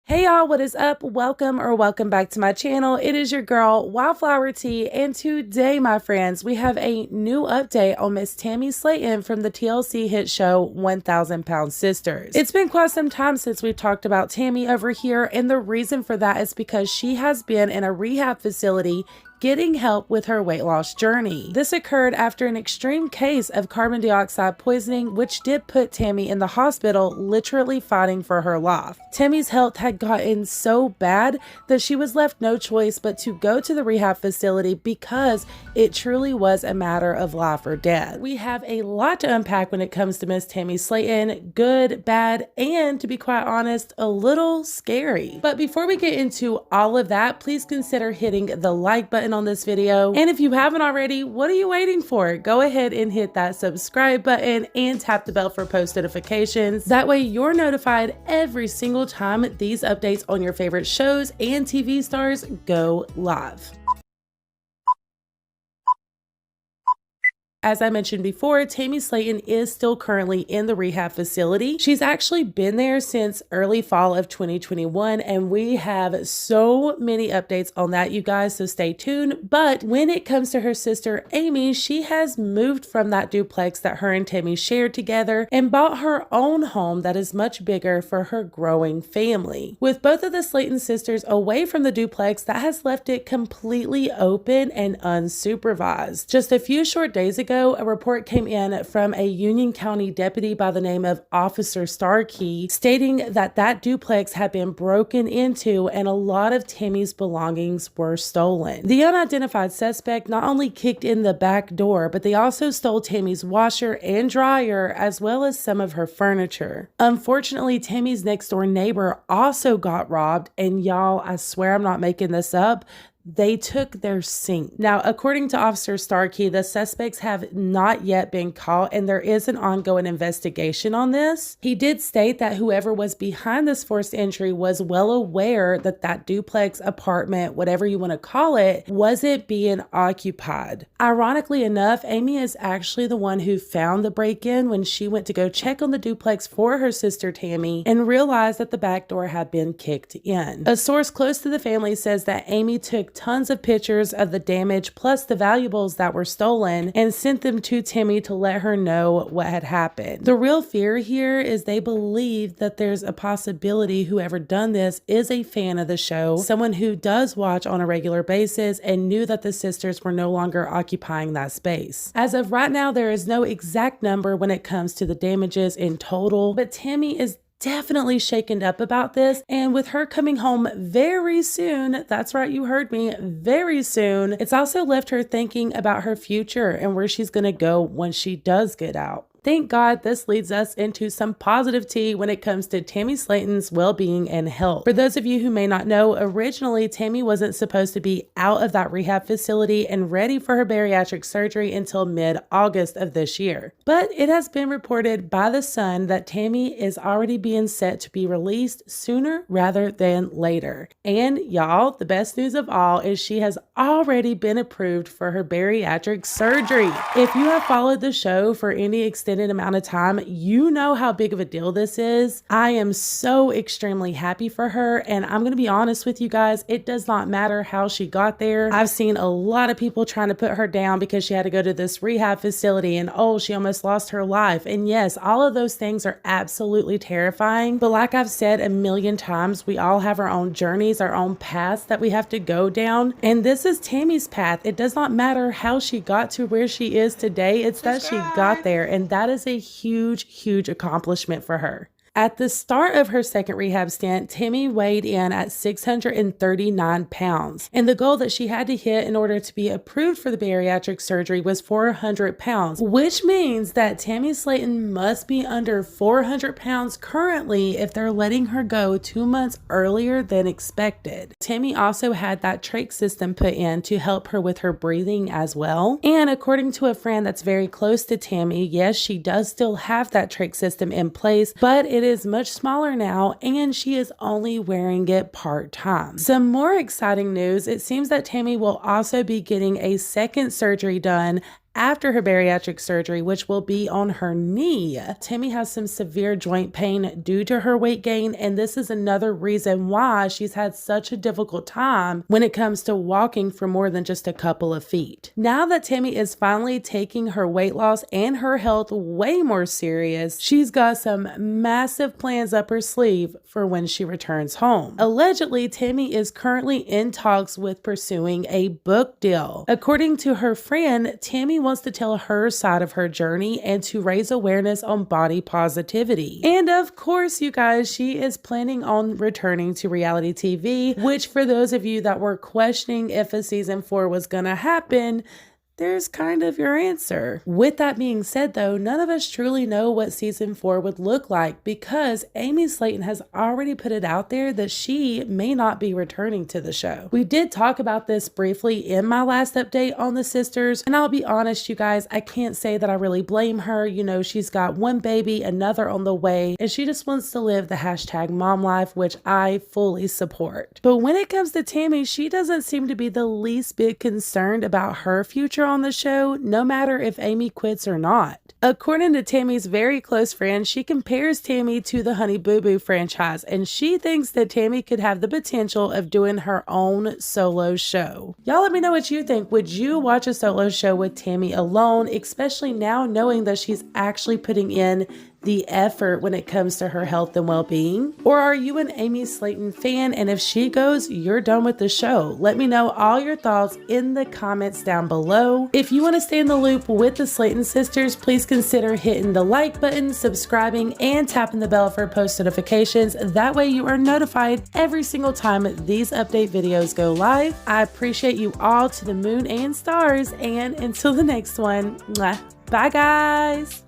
Hey y'all, what is up? Welcome back to my channel. It is your girl, Wildflower Tea, and today, my friends, we have a new update on Miss Tammy Slaton from the TLC hit show 1000 Pound Sisters. It's been quite some time since we've talked about Tammy over here, and the reason for that is because she has been in a rehab facility getting help with her weight loss journey. This occurred after an extreme case of carbon dioxide poisoning, which did put Tammy in the hospital, literally fighting for her life. Tammy's health had gotten so bad that she was left no choice but to go to the rehab facility because it truly was a matter of life or death. We have a lot to unpack when it comes to Miss Tammy Slaton, good, bad, and to be quite honest, a little scary. But before we get into all of that, please consider hitting the like button on this video, and if you haven't already, what are you waiting for? Go ahead and hit that subscribe button and tap the bell for post notifications. That way you're notified every single time these updates on your favorite shows and TV stars go live. As I mentioned before, Tammy Slaton is still currently in the rehab facility. She's actually been there since early fall of 2021, and we have so many updates on that, you guys, so stay tuned. But when it comes to her sister Amy, she has moved from that duplex that her and Tammy shared together and bought her own home that is much bigger for her growing family. With both of the Slaton sisters away from the duplex, that has left it completely open and unsupervised. Just a few short days ago, a report came in from a Union County deputy by the name of Officer Starkey stating that that duplex had been broken into and a lot of Tammy's belongings were stolen. The unidentified suspect not only kicked in the back door, but they also stole Tammy's washer and dryer as well as some of her furniture. Unfortunately, Tammy's next door neighbor also got robbed, and y'all, I swear I'm not making this up, they took their sink. Now, according to Officer Starkey, the suspects have not yet been caught, and there is an ongoing investigation on this. He did state that whoever was behind this forced entry was well aware that that duplex, apartment, whatever you want to call it, wasn't being occupied. Ironically enough, Amy is actually the one who found the break-in when she went to go check on the duplex for her sister Tammy and realized that the back door had been kicked in. A source close to the family says that Amy took tons of pictures of the damage plus the valuables that were stolen and sent them to Tammy to let her know what had happened. The real fear here is they believe that there's a possibility whoever done this is a fan of the show, someone who does watch on a regular basis and knew that the sisters were no longer occupying that space. As of right now, there is no exact number when it comes to the damages in total, but Tammy is definitely shaken up about this, and with her coming home very soon, that's right, you heard me, very soon, it's also left her thinking about her future and where she's gonna go when she does get out. Thank God this leads us into some positive tea when it comes to Tammy Slaton's well-being and health. For those of you who may not know, originally Tammy wasn't supposed to be out of that rehab facility and ready for her bariatric surgery until mid-August of this year. But it has been reported by The Sun that Tammy is already being set to be released sooner rather than later. And y'all, the best news of all is she has already been approved for her bariatric surgery. If you have followed the show for any extended amount of time, you know how big of a deal this is. I am so extremely happy for her, and I'm gonna be honest with you guys, it does not matter how she got there. I've seen a lot of people trying to put her down because she had to go to this rehab facility and oh, she almost lost her life. And yes, all of those things are absolutely terrifying, but like I've said a million times, we all have our own journeys, our own paths that we have to go down, and this is Tammy's path. It does not matter how she got to where she is today, it's that she got there, and that is a huge accomplishment for her. At the start of her second rehab stint, Tammy weighed in at 639 pounds, and the goal that she had to hit in order to be approved for the bariatric surgery was 400 pounds, which means that Tammy Slaton must be under 400 pounds currently if they're letting her go 2 months earlier than expected. Tammy also had that trach system put in to help her with her breathing as well, and according to a friend that's very close to Tammy, yes, she does still have that trach system in place, but it is much smaller now, and she is only wearing it part-time. Some more exciting news, it seems that Tammy will also be getting a second surgery done after her bariatric surgery, which will be on her knee. Tammy has some severe joint pain due to her weight gain, and this is another reason why she's had such a difficult time when it comes to walking for more than just a couple of feet. Now that Tammy is finally taking her weight loss and her health way more serious, she's got some massive plans up her sleeve for when she returns home. Allegedly, Tammy is currently in talks with pursuing a book deal. According to her friend, Tammy wants to tell her side of her journey and to raise awareness on body positivity. And of course, you guys, she is planning on returning to reality TV, which for those of you that were questioning if a season 4 was gonna happen, there's kind of your answer. With that being said though, none of us truly know what season 4 would look like because Tammy Slaton has already put it out there that she may not be returning to the show. We did talk about this briefly in my last update on the sisters, and I'll be honest, you guys, I can't say that I really blame her. You know, she's got one baby, another on the way, and she just wants to live the hashtag mom life, which I fully support. But when it comes to Tammy, she doesn't seem to be the least bit concerned about her future on the show, no matter if Amy quits or not. According to Tammy's very close friend, she compares Tammy to the Honey Boo Boo franchise, and she thinks that Tammy could have the potential of doing her own solo show. Y'all let me know what you think. Would you watch a solo show with Tammy alone, especially now knowing that she's actually putting in the effort when it comes to her health and well-being? Or are you an Amy Slaton fan, and if she goes, you're done with the show? Let me know all your thoughts in the comments down below. If you want to stay in the loop with the Slaton sisters, please consider hitting the like button, subscribing, and tapping the bell for post notifications. That way you are notified every single time these update videos go live. I appreciate you all to the moon and stars, and until the next one, bye guys!